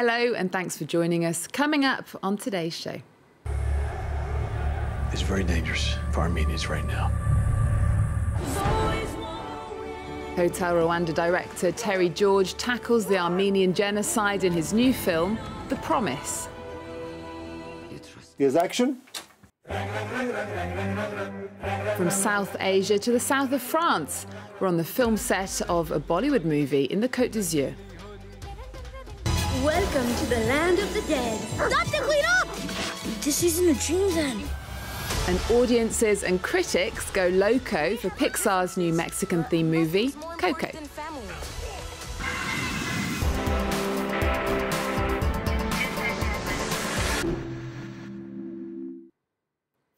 Hello, and thanks for joining us. Coming up on today's show. It's very dangerous for Armenians right now. Hotel Rwanda director Terry George tackles the Armenian genocide in his new film, The Promise. Here's action. From South Asia to the south of France, we're on the film set of a Bollywood movie in the Côte d'Azur. Welcome to the land of the dead. Stop the clean up! This isn't a dream then. And audiences and critics go loco for Pixar's new Mexican-themed movie, Coco.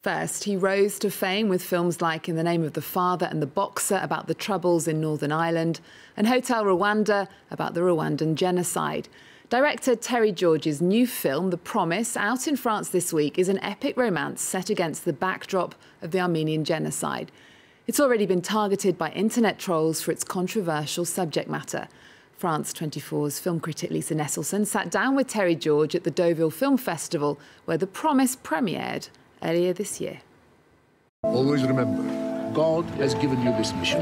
First, he rose to fame with films like In the Name of the Father and The Boxer about the troubles in Northern Ireland, and Hotel Rwanda about the Rwandan genocide. Director Terry George's new film, The Promise, out in France this week, is an epic romance set against the backdrop of the Armenian genocide. It's already been targeted by internet trolls for its controversial subject matter. France 24's film critic Lisa Nesselson sat down with Terry George at the Deauville Film Festival, where The Promise premiered earlier this year. Always remember, God has given you this mission.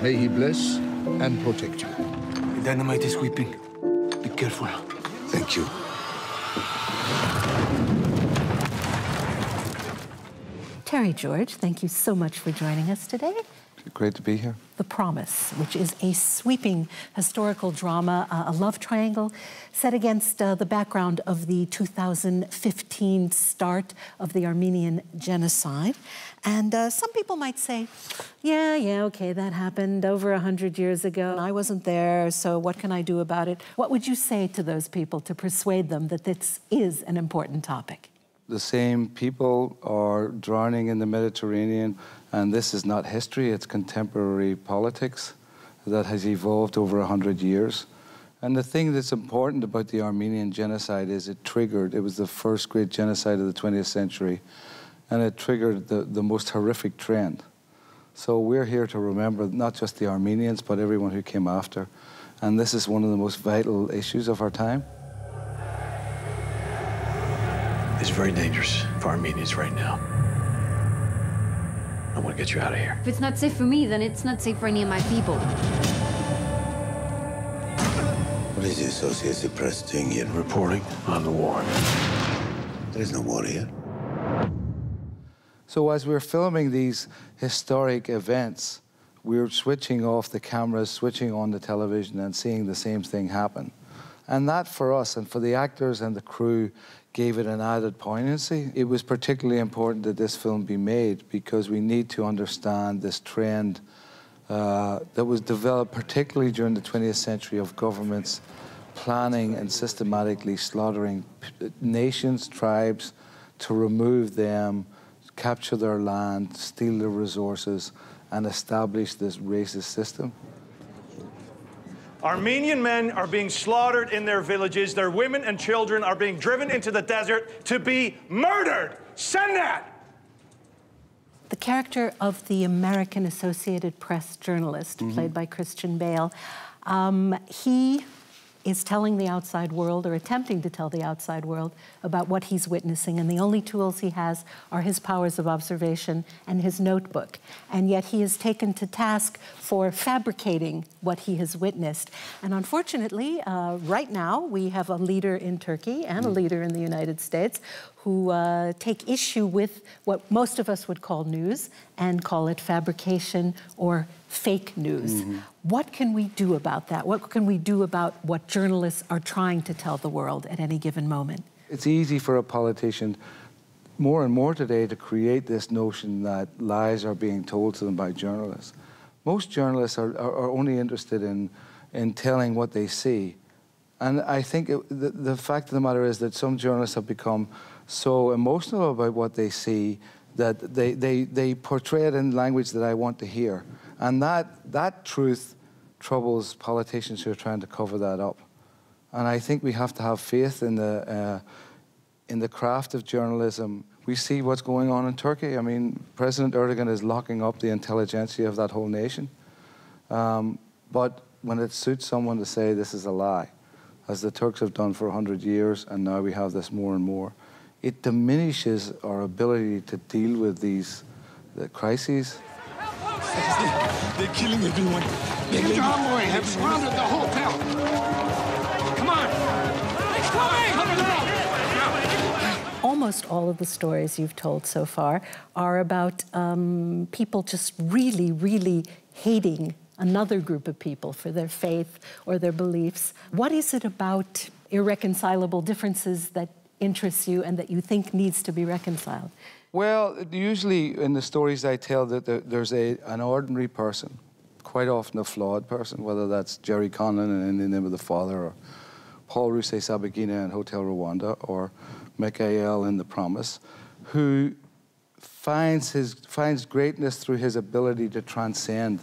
May He bless and protect you. The dynamite is weeping. Be careful. Thank you. Terry George, thank you so much for joining us today. Great to be here. The Promise, which is a sweeping historical drama, a love triangle set against the background of the 2015 start of the Armenian Genocide. And some people might say, yeah, okay, that happened over 100 years ago. And I wasn't there, so what can I do about it? What would you say to those people to persuade them that this is an important topic? The same people are drowning in the Mediterranean, and this is not history, it's contemporary politics that has evolved over 100 years. And the thing that's important about the Armenian genocide is it was the first great genocide of the 20th century, and it triggered the most horrific trend. So we're here to remember not just the Armenians, but everyone who came after. And this is one of the most vital issues of our time. It's very dangerous for Armenians right now. I want to get you out of here. If it's not safe for me, then it's not safe for any of my people. What is the Associated Press doing here? Reporting on the war. There is no war here. So as we're filming these historic events, we're switching off the cameras, switching on the television, and seeing the same thing happen. And that, for us and for the actors and the crew, gave it an added poignancy. It was particularly important that this film be made because we need to understand this trend that was developed particularly during the 20th century of governments planning and systematically slaughtering nations, tribes, to remove them, capture their land, steal their resources, and establish this racist system. Armenian men are being slaughtered in their villages. Their women and children are being driven into the desert to be murdered. Send that! The character of the American Associated Press journalist, played by Christian Bale, he is telling the outside world, or attempting to tell the outside world, about what he's witnessing, and the only tools he has are his powers of observation and his notebook. And yet he is taken to task for fabricating what he has witnessed. And unfortunately, right now, we have a leader in Turkey and a leader in the United States who take issue with what most of us would call news and call it fabrication or fake news. What can we do about that? What can we do about what journalists are trying to tell the world at any given moment? It's easy for a politician more and more today to create this notion that lies are being told to them by journalists. Most journalists are only interested in telling what they see. And I think the fact of the matter is that some journalists have become so emotional about what they see that they portray it in language that I want to hear. And that truth troubles politicians who are trying to cover that up. And I think we have to have faith in the craft of journalism. We see what's going on in Turkey. I mean, President Erdogan is locking up the intelligentsia of that whole nation. But when it suits someone to say this is a lie, as the Turks have done for 100 years, and now we have this more and more. It diminishes our ability to deal with the crises. They're killing everyone. The convoy have surrounded the hotel. Come on! It's coming! Almost all of the stories you've told so far are about people just really, really hating another group of people for their faith or their beliefs. What is it about irreconcilable differences that interests you and that you think needs to be reconciled? Well, usually in the stories I tell, that there's an ordinary person, quite often a flawed person, whether that's Jerry Conlon in The Name of the Father, or Paul Rusesabagina in Hotel Rwanda, or Michael in The Promise, who finds greatness through his ability to transcend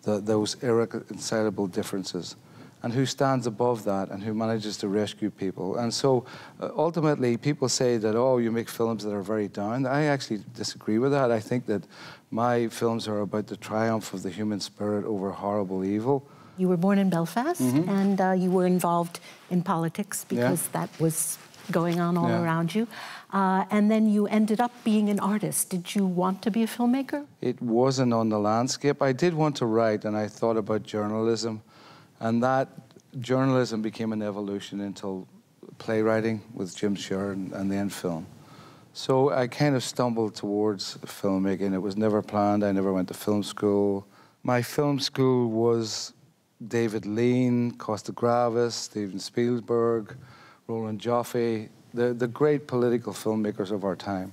those irreconcilable differences, and who stands above that and who manages to rescue people. And so ultimately people say that, oh, you make films that are very down. I actually disagree with that. I think that my films are about the triumph of the human spirit over horrible evil. You were born in Belfast, and you were involved in politics because that was going on all around you. And then you ended up being an artist. Did you want to be a filmmaker? It wasn't on the landscape. I did want to write, and I thought about journalism. And that journalism became an evolution into playwriting with Jim Sheridan and then film. So I kind of stumbled towards filmmaking. It was never planned. I never went to film school. My film school was David Lean, Costa Gravis, Steven Spielberg, Roland Joffe, the great political filmmakers of our time.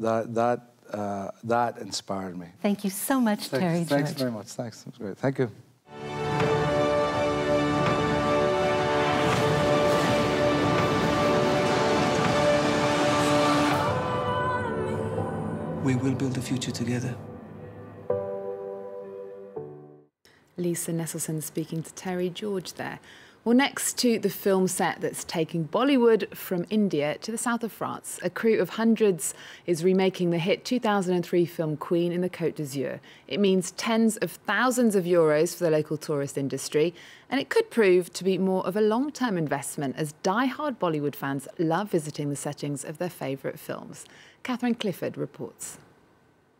That inspired me. Thank you so much, Terry George. Thanks very much. Thanks. That was great. Thank you. We will build a future together. Lisa Nesselson speaking to Terry George there. Well, next to the film set that's taking Bollywood from India to the south of France, a crew of hundreds is remaking the hit 2003 film Queen in the Côte d'Azur. It means tens of thousands of euros for the local tourist industry, and it could prove to be more of a long-term investment as die-hard Bollywood fans love visiting the settings of their favourite films. Catherine Clifford reports.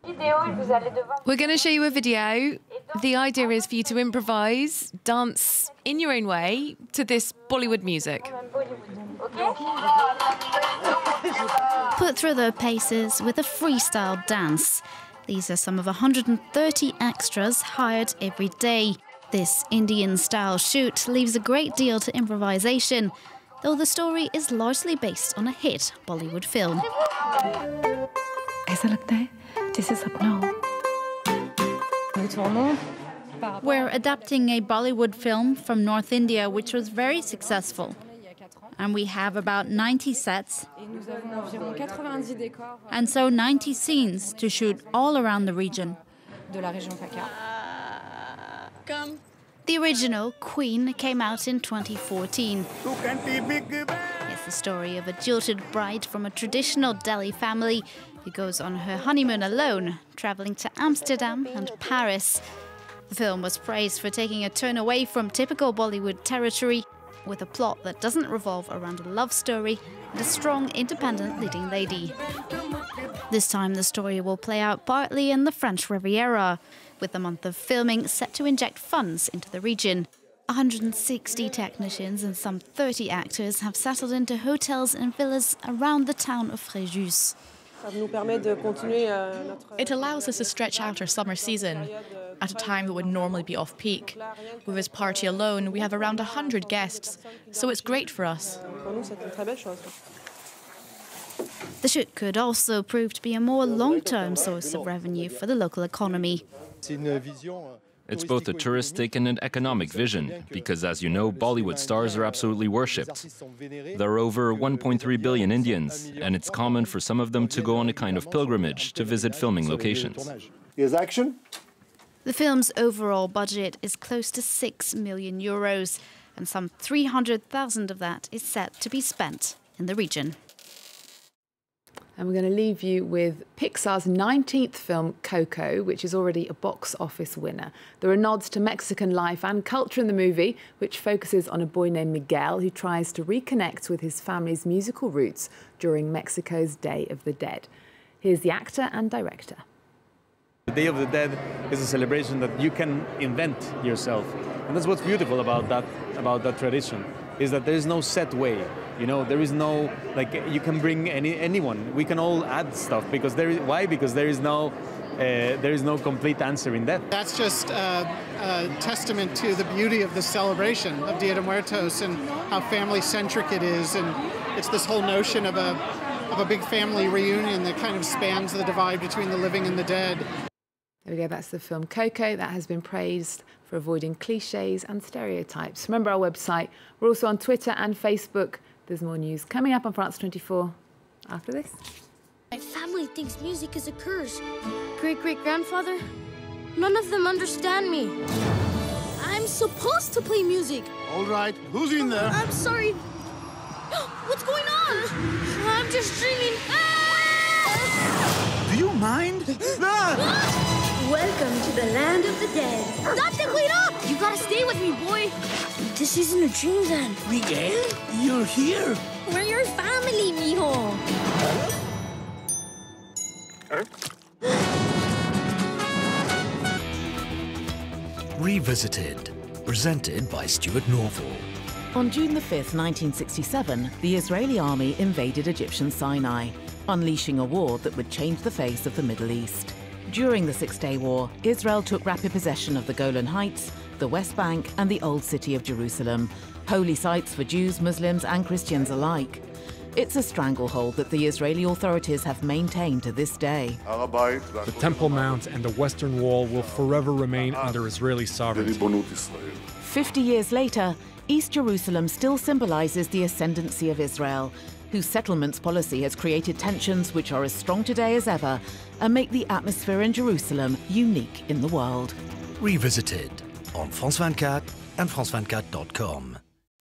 We're going to show you a video. The idea is for you to improvise, dance in your own way to this Bollywood music. Put through their paces with a freestyle dance. These are some of 130 extras hired every day. This Indian-style shoot leaves a great deal to improvisation, though the story is largely based on a hit Bollywood film. We're adapting a Bollywood film from North India, which was very successful. And we have about 90 sets, and so 90 scenes to shoot all around the region. The original, Queen, came out in 2014. It's the story of a jilted bride from a traditional Delhi family who goes on her honeymoon alone, travelling to Amsterdam and Paris. The film was praised for taking a turn away from typical Bollywood territory, with a plot that doesn't revolve around a love story and a strong, independent leading lady. This time the story will play out partly in the French Riviera, with a month of filming set to inject funds into the region. 160 technicians and some 30 actors have settled into hotels and villas around the town of Fréjus. It allows us to stretch out our summer season at a time that would normally be off-peak. With this party alone, we have around 100 guests, so it's great for us. The shoot could also prove to be a more long-term source of revenue for the local economy. It's both a touristic and an economic vision, because as you know, Bollywood stars are absolutely worshipped. There are over 1.3 billion Indians, and it's common for some of them to go on a kind of pilgrimage to visit filming locations. Here's action. The film's overall budget is close to €6 million, and some 300,000 of that is set to be spent in the region. And we're going to leave you with Pixar's 19th film, Coco, which is already a box office winner. There are nods to Mexican life and culture in the movie, which focuses on a boy named Miguel who tries to reconnect with his family's musical roots during Mexico's Day of the Dead. Here's the actor and director. The Day of the Dead is a celebration that you can invent yourself. And that's what's beautiful about that tradition, is that there is no set way. You know, there is no, like, you can bring anyone. We can all add stuff because why? Because there is no complete answer in that. That's just a testament to the beauty of the celebration of Dia de Muertos and how family-centric it is. And it's this whole notion of a big family reunion that kind of spans the divide between the living and the dead. There we go, that's the film Coco. That has been praised for avoiding cliches and stereotypes. Remember our website. We're also on Twitter and Facebook. There's more news coming up on France 24 after this. My family thinks music is a curse. Great-great-grandfather, none of them understand me. I'm supposed to play music. All right, who's in there? I'm sorry. What's going on? I'm just dreaming. Ah! Do you mind? Welcome to the land of the dead. Date cuidado! You gotta stay with me, boy. This isn't a dream then. Miguel, you're here. We're your family, mijo. Revisited, presented by Stuart Northall. On June the 5th, 1967, the Israeli army invaded Egyptian Sinai, unleashing a war that would change the face of the Middle East. During the Six-Day War, Israel took rapid possession of the Golan Heights, the West Bank and the Old City of Jerusalem, holy sites for Jews, Muslims and Christians alike. It's a stranglehold that the Israeli authorities have maintained to this day. The Temple Mount and the Western Wall will forever remain under Israeli sovereignty. 50 years later, East Jerusalem still symbolizes the ascendancy of Israel, whose settlements policy has created tensions which are as strong today as ever and make the atmosphere in Jerusalem unique in the world. Revisited on France 24 and France24.com.